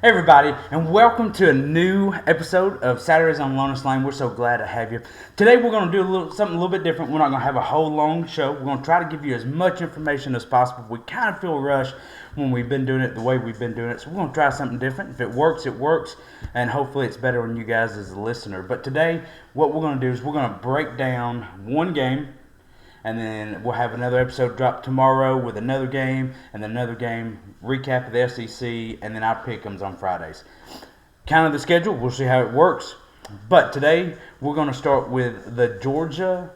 Hey everybody, and welcome to a new episode of Saturdays on Lotus Lane. We're so glad to have you. Today we're going to do something a little bit different. We're not going to have a whole long show. We're going to try to give you as much information as possible. We kind of feel rushed when we've been doing it the way we've been doing it, so we're going to try something different. If it works, it works, and hopefully it's better on you guys as a listener. But today, what we're going to do is we're going to break down one game, and then we'll have another episode drop tomorrow with another game, and then another game, recap of the SEC, and then our pick-ems on Fridays. Kind of the schedule, we'll see how it works. But today, we're going to start with the Georgia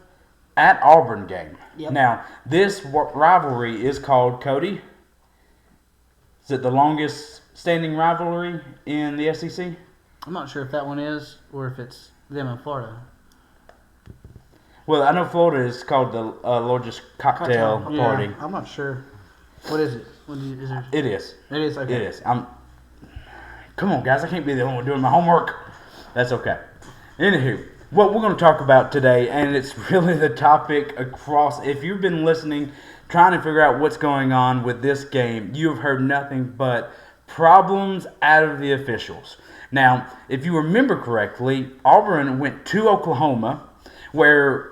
at Auburn game. Yep. Now, this rivalry is called, Cody, is it the longest standing rivalry in the SEC? I'm not sure if that one is or if it's them in Florida. Well, I know Florida is called the largest cocktail party. Yeah, I'm not sure. What is it? Is there... It is. It is? Okay. It is. Come on, guys. I can't be the only one doing my homework. That's okay. Anywho, what we're going to talk about today, and it's really the topic across, if you've been listening, trying to figure out what's going on with this game, you have heard nothing but problems out of the officials. Now, if you remember correctly, Auburn went to Oklahoma, where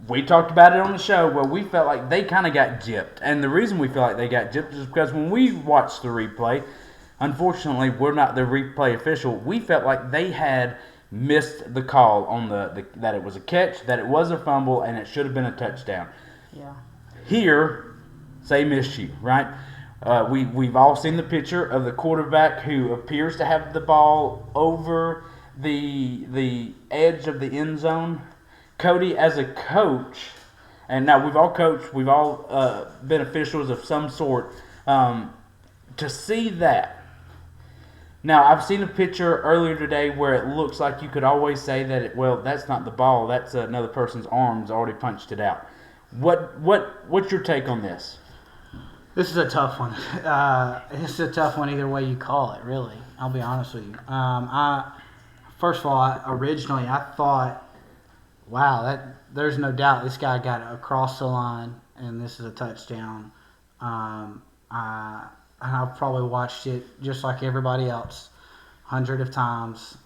we talked about it on the show, where we felt like they kind of got gypped. And the reason we feel like they got gypped is because when we watched the replay, unfortunately, we're not the replay official, we felt like they had missed the call on that it was a catch, that it was a fumble, and it should have been a touchdown. Yeah. Here, same issue, right? We've all seen the picture of the quarterback who appears to have the ball over the edge of the end zone. Cody, as a coach, and now we've all coached, we've all been officials of some sort, to see that. Now, I've seen a picture earlier today where it looks like you could always say that, that's not the ball, that's another person's arms already punched it out. What's your take on this? This is a tough one. It's a tough one either way you call it, really. I'll be honest with you. First of all, originally I thought, wow, there's no doubt this guy got across the line, and this is a touchdown. I've probably watched it just like everybody else, hundreds of times,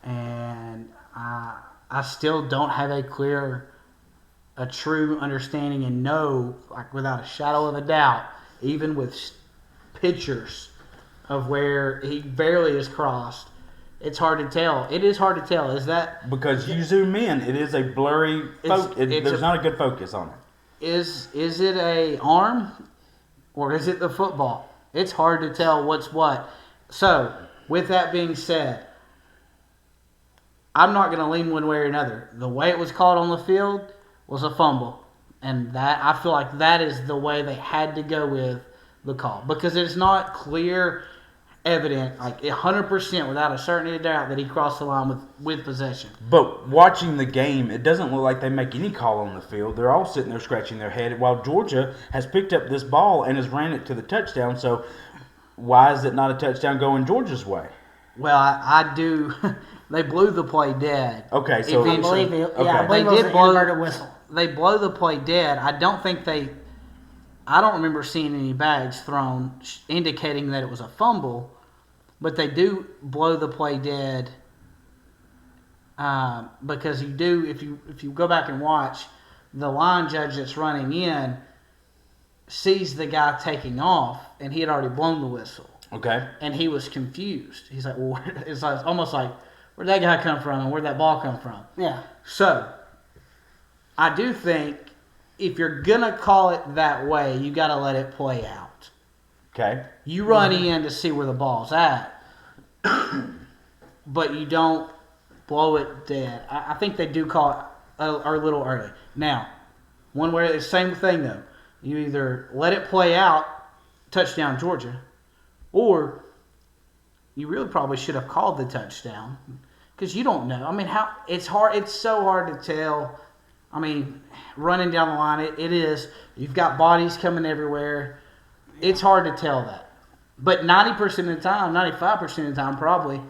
and I still don't have a true understanding and know, like without a shadow of a doubt, even with pictures of where he barely is crossed. It's hard to tell. It is hard to tell. Is that because you zoom in? It is a blurry. There's not a good focus on it. Is it a arm or is it the football? It's hard to tell what's what. So, with that being said, I'm not going to lean one way or another. The way it was called on the field was a fumble, and that I feel like that is the way they had to go with the call because it's not clear. Evident, like 100% without a certainty of doubt that he crossed the line with possession. But watching the game, it doesn't look like they make any call on the field. They're all sitting there scratching their head while Georgia has picked up this ball and has ran it to the touchdown. So why is it not a touchdown going Georgia's way? Well, I do. They blew the play dead. Okay, so I believe it. okay. Yeah, I believe They it was did an blow- inverted whistle. They blow the play dead. I don't remember seeing any bags thrown indicating that it was a fumble. But they do blow the play dead because you do. If you go back and watch, the line judge that's running in sees the guy taking off, and he had already blown the whistle. Okay. And he was confused. He's like, well, it's almost like, where'd that guy come from, and where'd that ball come from? Yeah. So, I do think if you're gonna call it that way, you got to let it play out. Okay. You run in to see where the ball's at, but you don't blow it dead. I think they do call it a little early. Now, one way, the same thing though. You either let it play out, touchdown Georgia, or you really probably should have called the touchdown because you don't know. I mean, it's hard. It's so hard to tell. I mean, running down the line, it is. You've got bodies coming everywhere. It's hard to tell that. But 90% of the time, 95% of the time probably,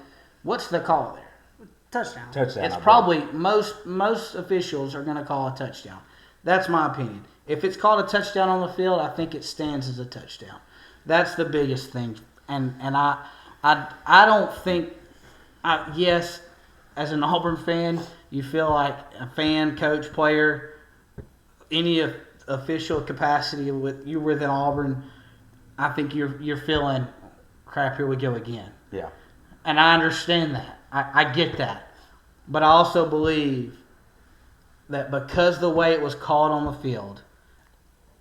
what's the call there? Touchdown. It's probably, most officials are going to call a touchdown. That's my opinion. If it's called a touchdown on the field, I think it stands as a touchdown. That's the biggest thing. And I don't think. Yes, as an Auburn fan, you feel like a fan, coach, player, any official capacity within Auburn. I think you're feeling, crap, here we go again. Yeah. And I understand that. I get that. But I also believe that because the way it was called on the field,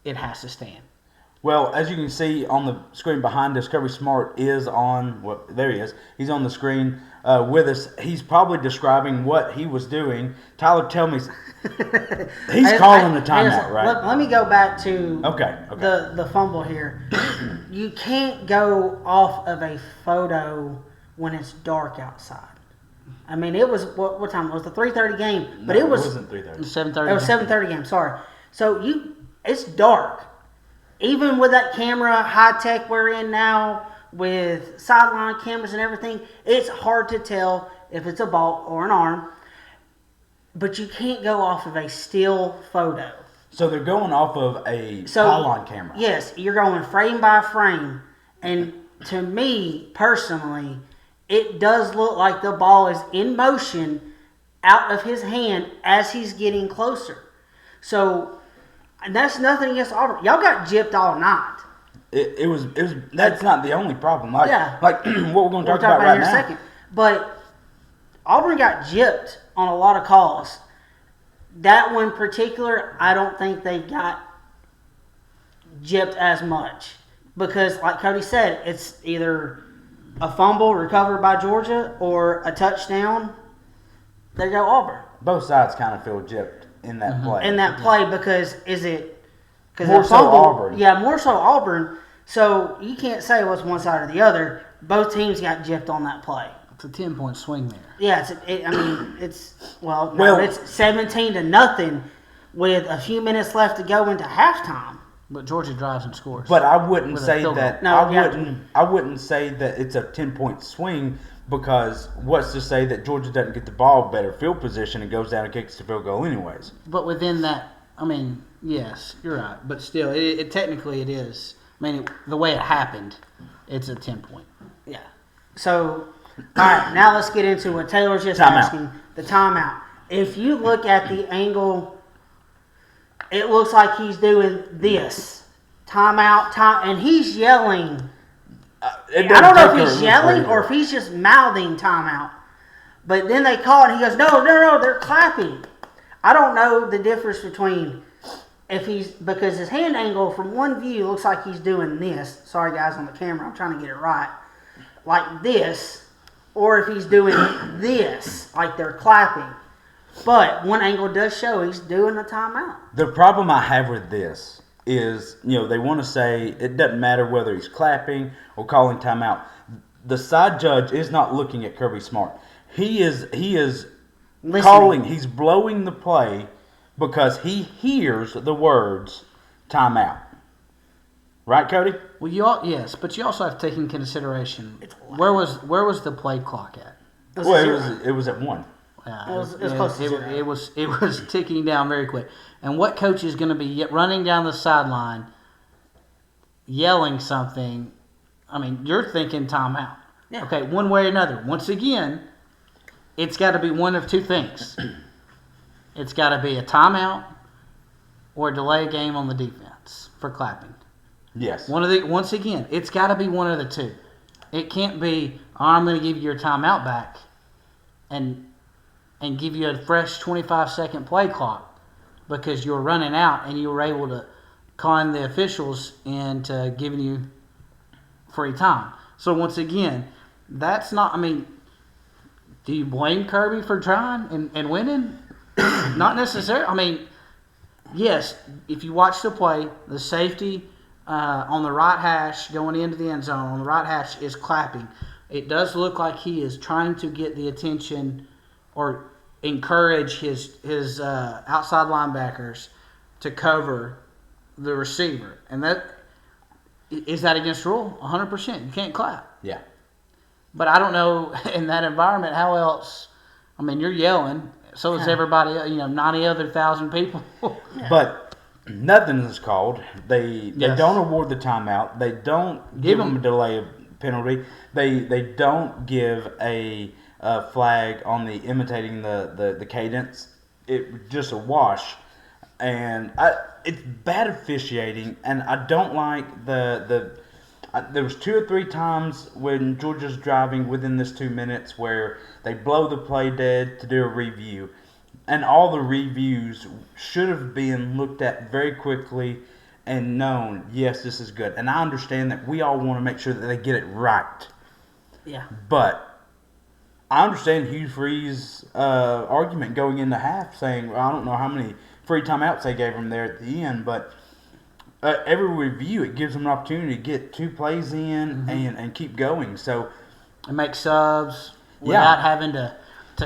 it has to stand. Well, as you can see on the screen behind us, Kirby Smart is on. Well, there he is. He's on the screen with us. He's probably describing what he was doing. Tyler, tell me. He's calling the timeout, right? Let me go back to Okay. the fumble here. You can't go off of a photo when it's dark outside. I mean, it was what time? It was the 3:30 game, but it wasn't 3:30. It was 7:30. It was 7:30 game. Sorry. So it's dark. Even with that camera, high tech we're in now, with sideline cameras and everything, it's hard to tell if it's a ball or an arm. But you can't go off of a still photo. So they're going off of a pylon camera. Yes, you're going frame by frame. And to me, personally, it does look like the ball is in motion out of his hand as he's getting closer. So, and that's nothing against Auburn. Y'all got gypped all night. It was. That's not the only problem. Like what we're going to talk about right right here now. in a second. But Auburn got gypped on a lot of calls. That one in particular, I don't think they got gypped as much. Because, like Cody said, it's either a fumble recovered by Georgia or a touchdown. There you go, Auburn. Both sides kind of feel gypped in that play. In that play, because More so Auburn. Yeah, more so Auburn. So you can't say it was one side or the other. Both teams got gypped on that play. It's a 10-point swing there. Yeah, it's 17-0 with a few minutes left to go into halftime. But Georgia drives and scores. But I wouldn't say that. No, I wouldn't say that it's a 10-point swing, because what's to say that Georgia doesn't get the ball better field position and goes down and kicks the field goal anyways? But within that, I mean, yes, you're right. But still, it technically it is. I mean, the way it happened, it's a 10-point. Yeah. So, all right, now let's get into what Taylor's just asking. The timeout. If you look at the angle, it looks like he's doing this. Timeout, and he's yelling. I don't know if he's yelling or if he's just mouthing timeout. But then they call it and he goes, no, they're clapping. I don't know the difference between because his hand angle from one view looks like he's doing this. Sorry guys on the camera, I'm trying to get it right. Like this, or if he's doing this, like they're clapping. But one angle does show he's doing a timeout. The problem I have with this is, they want to say it doesn't matter whether he's clapping or calling timeout. The side judge is not looking at Kirby Smart. He is Listening. calling. He's blowing the play because he hears the words timeout. Right, Cody? Well, yes, but you also have to take into consideration where was the play clock at? It was at 1. It was close to zero. It was ticking down very quick. And what coach is going to be running down the sideline, yelling something? I mean, you're thinking timeout. Yeah. Okay, one way or another. Once again, it's got to be one of two things. It's got to be a timeout or delay a game on the defense for clapping. Yes. Once again, it's got to be one of the two. It can't be, I'm going to give you your timeout back and give you a fresh 25-second play clock because you're running out and you were able to con the officials into giving you free time. So once again, that's not, I mean, do you blame Kirby for trying and winning? Not necessarily. I mean, yes, if you watch the play, the safety on the right hash going into the end zone on the right hash is clapping. It does look like he is trying to get the attention or encourage his outside linebackers to cover the receiver. And is that against rule? 100%. You can't clap. Yeah. But I don't know in that environment how else. I mean, you're yelling. So is everybody. 90 other thousand people. Yeah. But nothing is called. They don't award the timeout. They don't give them a delay of penalty. They don't give a flag on the imitating the cadence. It just a wash, and it's bad officiating, and I don't like there was 2 or 3 times when Georgia's driving within this 2 minutes where they blow the play dead to do a review. And all the reviews should have been looked at very quickly and known, yes, this is good. And I understand that we all want to make sure that they get it right. Yeah. But I understand Hugh Freeze's argument going into half saying, well, I don't know how many free timeouts they gave him there at the end, but every review, it gives them an opportunity to get 2 plays in and keep going. So, and make subs without having to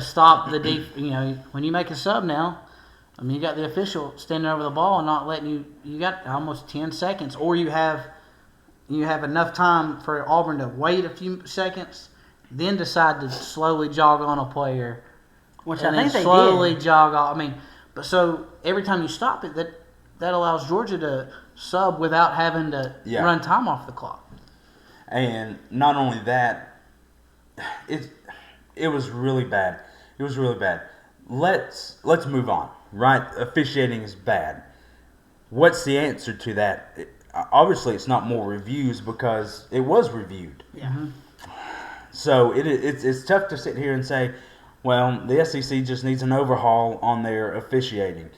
stop the deep. When you make a sub now, I mean, you got the official standing over the ball and not letting you. You got almost 10 seconds, or you have enough time for Auburn to wait a few seconds, then decide to slowly jog on a player, Which and I think then they slowly did. jog off. I mean, but so every time you stop it, that allows Georgia to sub without having to run time off the clock. And not only that, it was really bad. It was really bad. Let's move on. Right? Officiating is bad. What's the answer to that? Obviously, it's not more reviews because it was reviewed. Yeah. So it's tough to sit here and say, well, the SEC just needs an overhaul on their officiating.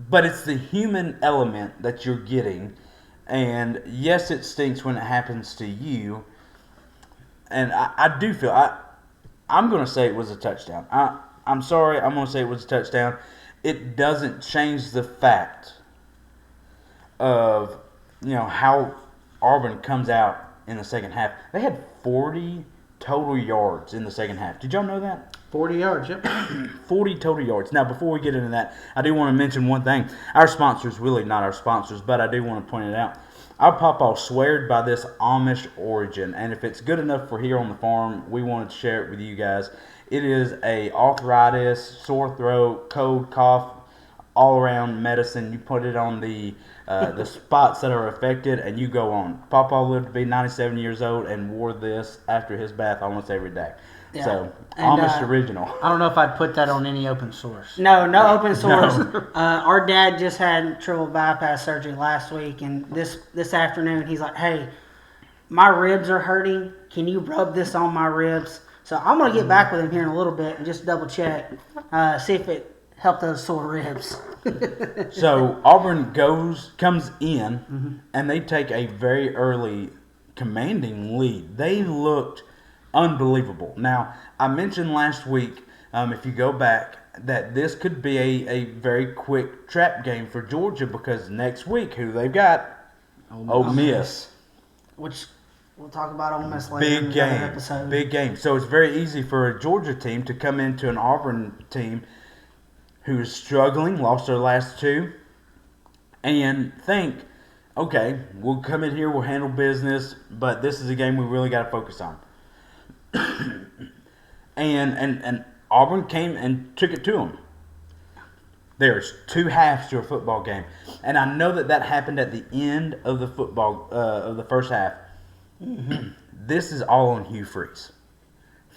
But it's the human element that you're getting. And yes, it stinks when it happens to you. And I do feel, I'm going to say it was a touchdown. I'm sorry, I'm going to say it was a touchdown. It doesn't change the fact of, how Auburn comes out in the second half. They had 40 total yards in the second half. Did y'all know that? 40 yards, yep. 40 total yards. Now, before we get into that, I do want to mention one thing. Our sponsors, really not our sponsors, but I do want to point it out. Our pawpaw sweared by this Amish origin, and if it's good enough for here on the farm, we wanted to share it with you guys. It is a arthritis, sore throat, cold, cough, all-around medicine. You put it on the spots that are affected, and you go on. Pawpaw lived to be 97 years old and wore this after his bath almost every day. Yeah. So, And, Amish original. I don't know if I'd put that on any open source. No open source. Our dad just had triple bypass surgery last week, and this afternoon he's like, "Hey, my ribs are hurting. Can you rub this on my ribs?" So I'm gonna get back with him here in a little bit and just double check, see if it helped those sore ribs. So Auburn comes in, and they take a very early commanding lead. They looked unbelievable. Now, I mentioned last week, if you go back, that this could be a very quick trap game for Georgia because next week, who they've got? Ole Miss. Which we'll talk about Ole Miss later in Big the game. episode. Big game. So it's very easy for a Georgia team to come into an Auburn team who's struggling, lost their last 2, and think, okay, we'll come in here, we'll handle business, but this is a game we really got to focus on. and Auburn came and took it to them. There's 2 halves to a football game, and I know that happened at the end of the of the first half. This is all on Hugh Freeze.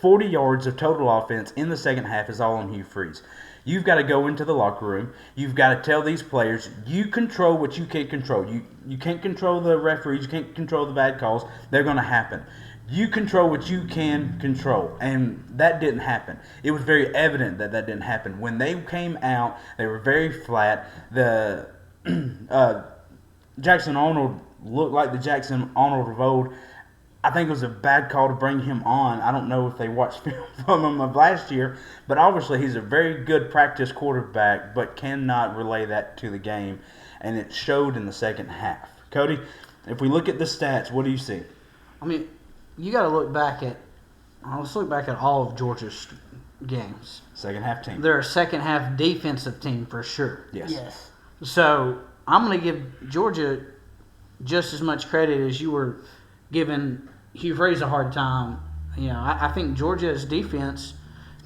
40 yards of total offense in the second half is all on Hugh Freeze. You've got to go into the locker room. You've got to tell these players, you control what you can't control. You can't control the referees. You can't control the bad calls. They're going to happen. You control what you can control. And that didn't happen. It was very evident that didn't happen. When they came out, they were very flat. The Jackson Arnold looked like the Jackson Arnold of old. I think it was a bad call to bring him on. I don't know if they watched film from him of last year, but obviously he's a very good practice quarterback, but cannot relay that to the game, and it showed in the second half. Cody, if we look at the stats, what do you see? I mean, you got to look back at. Let's look back at all of Georgia's games. Second half team. They're a second half defensive team for sure. Yes. So I'm going to give Georgia just as much credit as you were giving Hugh Freeze a hard time. I think Georgia's defense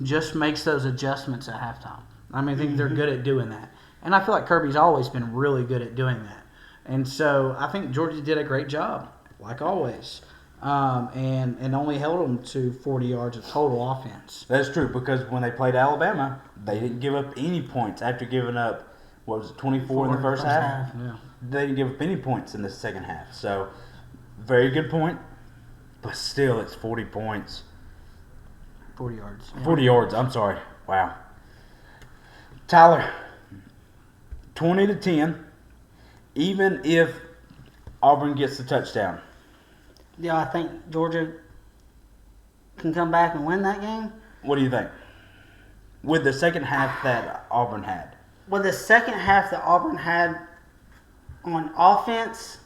just makes those adjustments at halftime. I think they're good at doing that. And I feel like Kirby's always been really good at doing that. And so I think Georgia did a great job. like always, and only held them to 40 yards of total offense. That's true, because when they played Alabama, they didn't give up any points after giving up, 24 in the first half? Yeah. They didn't give up any points in the second half. So, very good point. But still, it's 40 points. 40 yards. Yeah. 40 yards, I'm sorry. Wow. Tyler, 20-10, even if Auburn gets the touchdown. Yeah, I think Georgia can come back and win that game. What do you think? With the second half that Auburn had. With the second half that Auburn had on offense,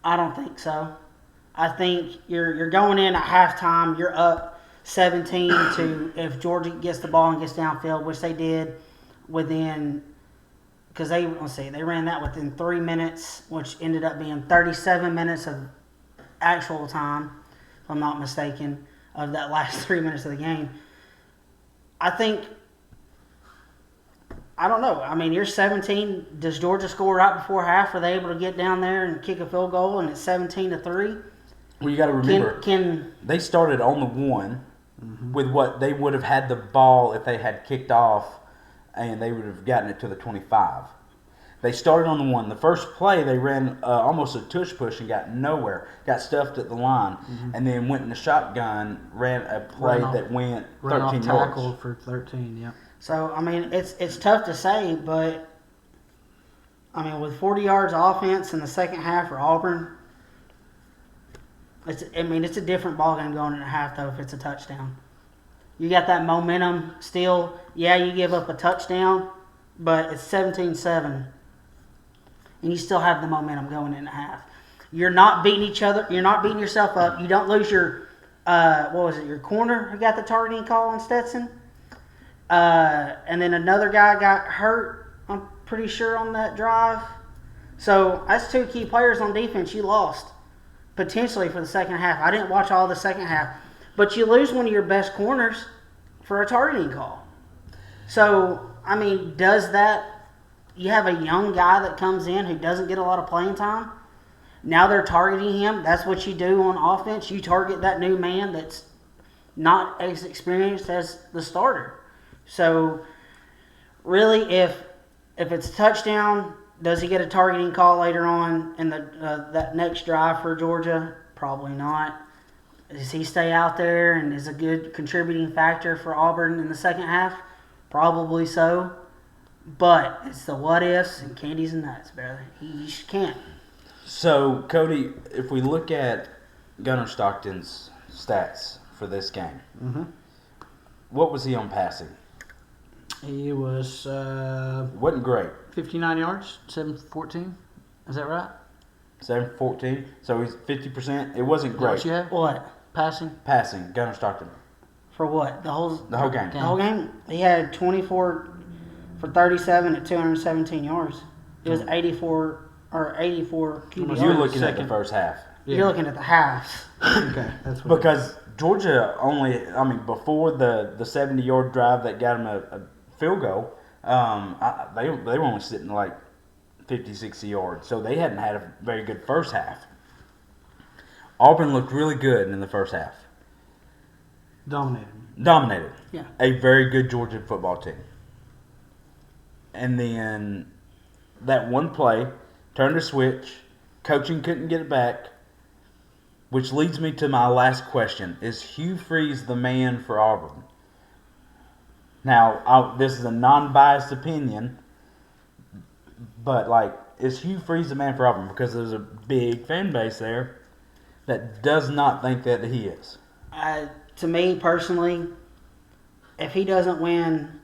I don't think so. I think you're going in at halftime, you're up 17 to if Georgia gets the ball and gets downfield, which they did within, because they ran that within 3 minutes, which ended up being 37 minutes of actual time, if I'm not mistaken, of that last 3 minutes of the game. I think, I don't know. I mean, you're 17. Does Georgia score right before half? Are they able to get down there and kick a field goal and it's 17-3? Well, you got to remember, they started on the 1 with what they would have had the ball if they had kicked off, and they would have gotten it to the 25. They started on the 1. The first play, they ran almost a tush push and got nowhere. Got stuffed at the line, and then went in the shotgun, ran a play that went 13 yards. Tackle for 13, yeah. So, I mean, it's tough to say, but, I mean, with 40 yards offense in the second half for Auburn, it's a different ballgame going into half, though, if it's a touchdown. You got that momentum still. Yeah, you give up a touchdown, but it's 17-7, and you still have the momentum going into half. You're not beating each other. You're not beating yourself up. You don't lose your, your corner who got the targeting call on Stetson. And then another guy got hurt, I'm pretty sure, on that drive. So that's 2 key players on defense you lost, potentially, for the second half. I didn't watch all the second half. But you lose one of your best corners for a targeting call. So, I mean, you have a young guy that comes in who doesn't get a lot of playing time. Now they're targeting him. That's what you do on offense. You target that new man that's not as experienced as the starter. So, really, if it's a touchdown, does he get a targeting call later on in that next drive for Georgia? Probably not. Does he stay out there and is a good contributing factor for Auburn in the second half? Probably so. But it's the what ifs and candies and nuts, brother. You just can't. So, Cody, if we look at Gunnar Stockton's stats for this game, what was he on passing? He was wasn't great. 59 yards, 714. Is that right? 714. So he's 50%. It wasn't great. What you have? What? Passing? Passing, Gunnar Stockton. For what? The whole game. The whole game? He had 24 for 37 at 217 yards. It was 84 QB. You're looking at the first half. Yeah. You're looking at the halves. Okay, that's what because Georgia before the 70-yard drive that got him a field goal, they were only sitting like 50, 60 yards. So they hadn't had a very good first half. Auburn looked really good in the first half. Dominated. Yeah. A very good Georgia football team. And then that one play, turned a switch, coaching couldn't get it back, which leads me to my last question. Is Hugh Freeze the man for Auburn? Now, this is a non-biased opinion, but, is Hugh Freeze the man for Auburn? Because there's a big fan base there that does not think that he is. To me, personally, if he doesn't win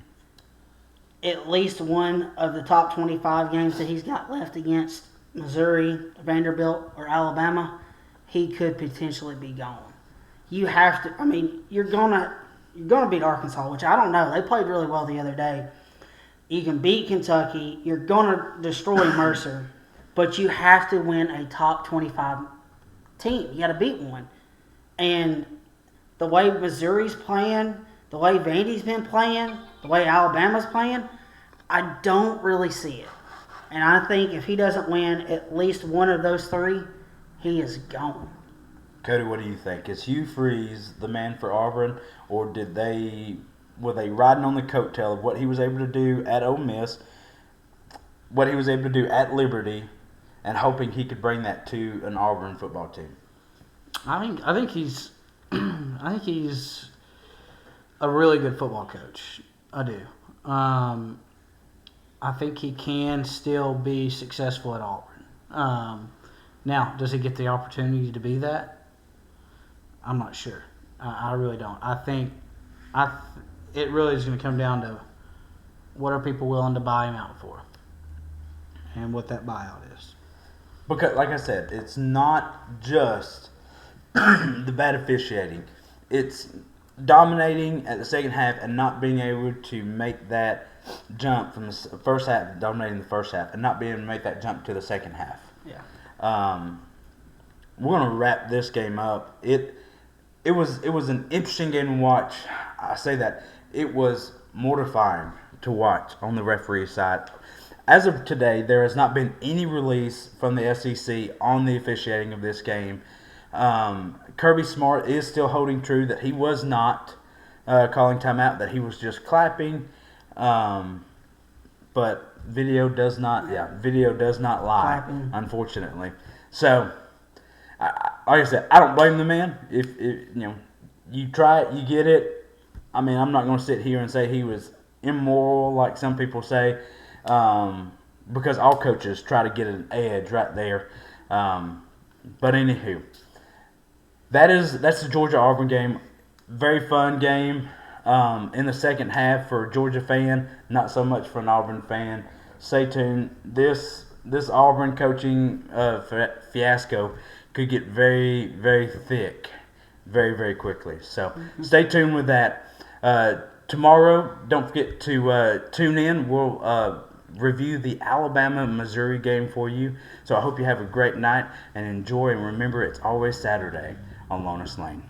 at least one of the top 25 games that he's got left against Missouri, Vanderbilt, or Alabama, he could potentially be gone. You have to. I mean, you're gonna beat Arkansas, which I don't know. They played really well the other day. You can beat Kentucky. You're gonna destroy Mercer, but you have to win a top 25 team. You got to beat one. And the way Missouri's playing, the way Vandy's been playing, the way Alabama's playing, I don't really see it. And I think if he doesn't win at least one of those three, he is gone. Cody, what do you think? Is Hugh Freeze the man for Auburn, or were they riding on the coattail of what he was able to do at Ole Miss, what he was able to do at Liberty, and hoping he could bring that to an Auburn football team? I think he's a really good football coach. I do. I think he can still be successful at Auburn. Now, does he get the opportunity to be that? I'm not sure. I really don't. I think it really is going to come down to what are people willing to buy him out for, and what that buyout is. Because, like I said, it's not just the bad officiating. It's dominating at the second half and not being able to make that jump from the first half, dominating the first half, and not being able to make that jump to the second half. Yeah. We're going to wrap this game up. It was an interesting game to watch. I say that. It was mortifying to watch on the referee side. As of today, there has not been any release from the SEC on the officiating of this game. Kirby Smart is still holding true that he was not calling timeout, that he was just clapping. But video does not lie, Clapping. unfortunately. So, like I said, I don't blame the man. If you try it, you get it. I mean, I'm not going to sit here and say he was immoral like some people say, because all coaches try to get an edge right there. But anywho, that's the Georgia Auburn game. Very fun game in the second half for a Georgia fan, not so much for an Auburn fan. Stay tuned. This Auburn coaching fiasco could get very, very thick very, very quickly. So stay tuned with that. Tomorrow, don't forget to tune in. We'll review the Alabama-Missouri game for you. So I hope you have a great night and enjoy. And remember, it's always Saturday on Lotus Lane.